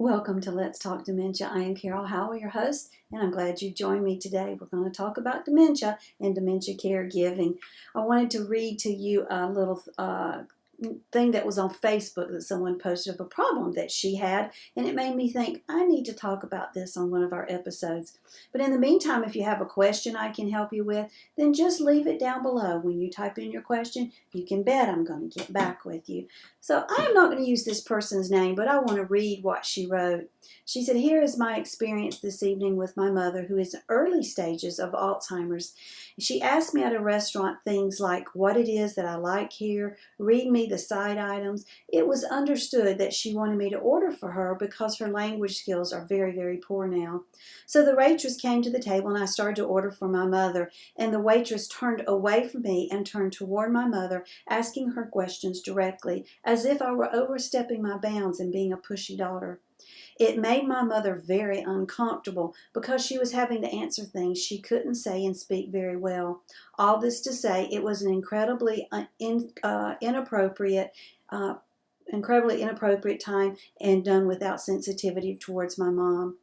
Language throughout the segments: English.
Welcome to Let's Talk Dementia. I am Carol Howell, your host, and I'm glad you joined me today. We're going to talk about dementia and dementia caregiving. I wanted to read to you a little thing that was on Facebook that someone posted of a problem that she had, and it made me think I need to talk about this on one of our episodes. But in the meantime, if you have a question I can help you with, then just leave it down below. When you type in your question, you can bet I'm going to get back with you. So I am not going to use this person's name, but I want to read what she wrote. She said, "Here is my experience this evening with my mother, who is in early stages of Alzheimer's. She asked me at a restaurant things like what it is that I like here, read me the side items. It was understood that she wanted me to order for her because her language skills are very, very poor now. So the waitress came to the table and I started to order for my mother, and the waitress turned away from me and turned toward my mother, asking her questions directly, as if I were overstepping my bounds and being a pushy daughter. It made my mother very uncomfortable because she was having to answer things she couldn't say and speak very well. All this to say, it was an incredibly inappropriate time and done without sensitivity towards my mom."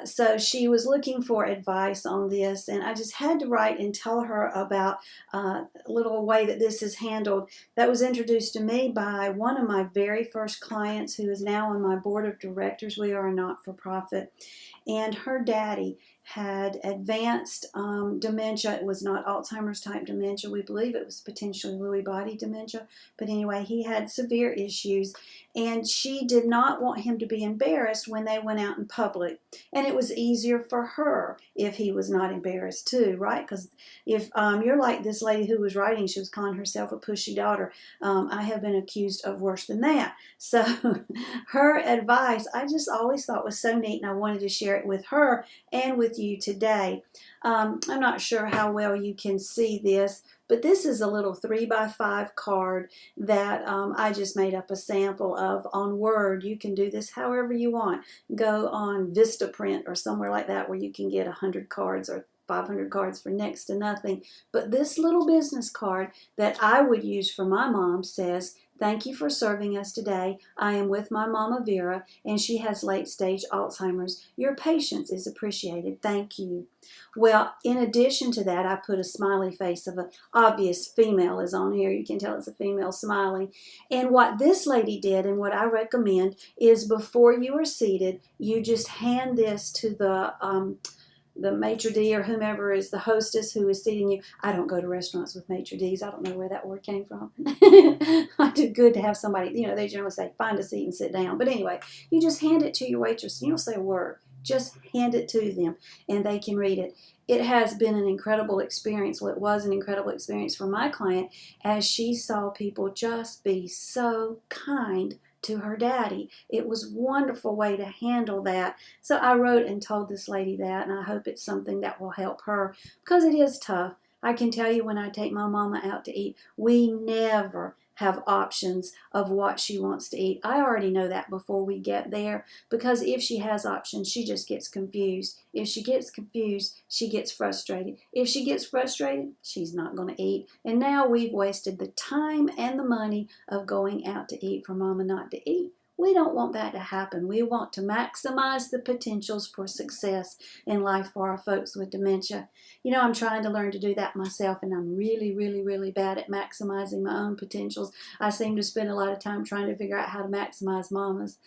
So she was looking for advice on this, and I just had to write and tell her about a little way that this is handled. That was introduced to me by one of my very first clients who is now on my board of directors. We are a not-for-profit, and her daddy had advanced dementia. It was not Alzheimer's type dementia. We believe it was potentially Lewy body dementia, but anyway, he had severe issues, and she did not want him to be embarrassed when they went out in public. And it was easier for her if he was not embarrassed too, right? Because if you're like this lady who was writing, she was calling herself a pushy daughter. I have been accused of worse than that. So her advice, I just always thought was so neat, and I wanted to share it with her and with you today. I'm not sure how well you can see this, but this is a little 3x5 card that I just made up a sample of on Word. You can do this however you want. Go on Vistaprint or somewhere like that where you can get 100 cards or 500 cards for next to nothing. But this little business card that I would use for my mom says, "Thank you for serving us today. I am with my mama Vera, and she has late-stage Alzheimer's. Your patience is appreciated. Thank you." Well, in addition to that, I put a smiley face of an obvious female is on here. You can tell it's a female smiling. And what this lady did, and what I recommend, is before you are seated, you just hand this to the maitre d' or whomever is the hostess who is seating you. I don't go to restaurants with maitre d's. I don't know where that word came from. I do good to have somebody, they generally say, find a seat and sit down. But anyway, you just hand it to your waitress. You don't say a word. Just hand it to them, and they can read it. It has been an incredible experience. Well, it was an incredible experience for my client as she saw people just be so kind to her daddy. It was a wonderful way to handle that. So I wrote and told this lady that, and I hope it's something that will help her because it is tough. I can tell you when I take my mama out to eat, we never have options of what she wants to eat. I already know that before we get there because if she has options, she just gets confused. If she gets confused, she gets frustrated. If she gets frustrated, she's not going to eat. And now we've wasted the time and the money of going out to eat for mama not to eat. We don't want that to happen. We want to maximize the potentials for success in life for our folks with dementia. I'm trying to learn to do that myself, and I'm really, really, really bad at maximizing my own potentials. I seem to spend a lot of time trying to figure out how to maximize mama's.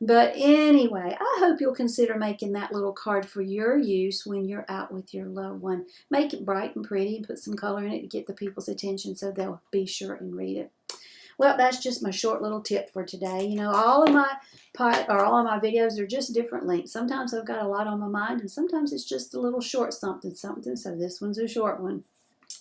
But anyway, I hope you'll consider making that little card for your use when you're out with your loved one. Make it bright and pretty and put some color in it to get the people's attention so they'll be sure and read it. Well, that's just my short little tip for today. All of my videos are just different lengths. Sometimes I've got a lot on my mind, and sometimes it's just a little short something. So this one's a short one.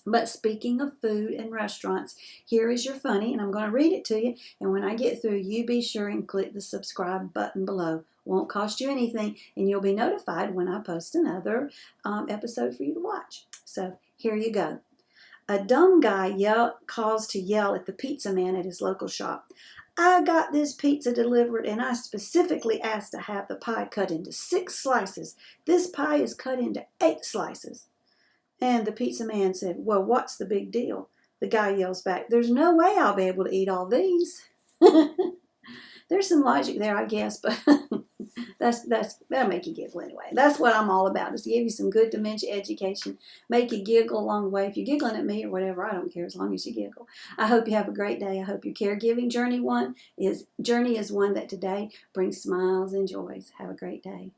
But speaking of food and restaurants, here is your funny, and I'm going to read it to you. And when I get through, you be sure and click the subscribe button below. Won't cost you anything, and you'll be notified when I post another episode for you to watch. So here you go. A dumb guy calls to yell at the pizza man at his local shop. "I got this pizza delivered, and I specifically asked to have the pie cut into 6 slices. This pie is cut into 8 slices. And the pizza man said, "Well, what's the big deal?" The guy yells back, "There's no way I'll be able to eat all these." There's some logic there, I guess, but that'll make you giggle anyway. That's what I'm all about, is to give you some good dementia education, make you giggle along the way. If you're giggling at me or whatever, I don't care, as long as you giggle. I hope you have a great day. I hope your caregiving journey is one that today brings smiles and joys. Have a great day.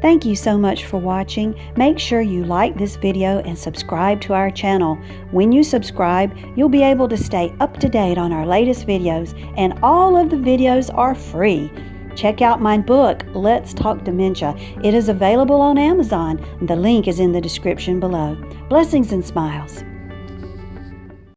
Thank you so much for watching. Make sure you like this video and subscribe to our channel. When you subscribe, you'll be able to stay up to date on our latest videos, and all of the videos are free. Check out my book, Let's Talk Dementia. It is available on Amazon. The link is in the description below. Blessings and smiles.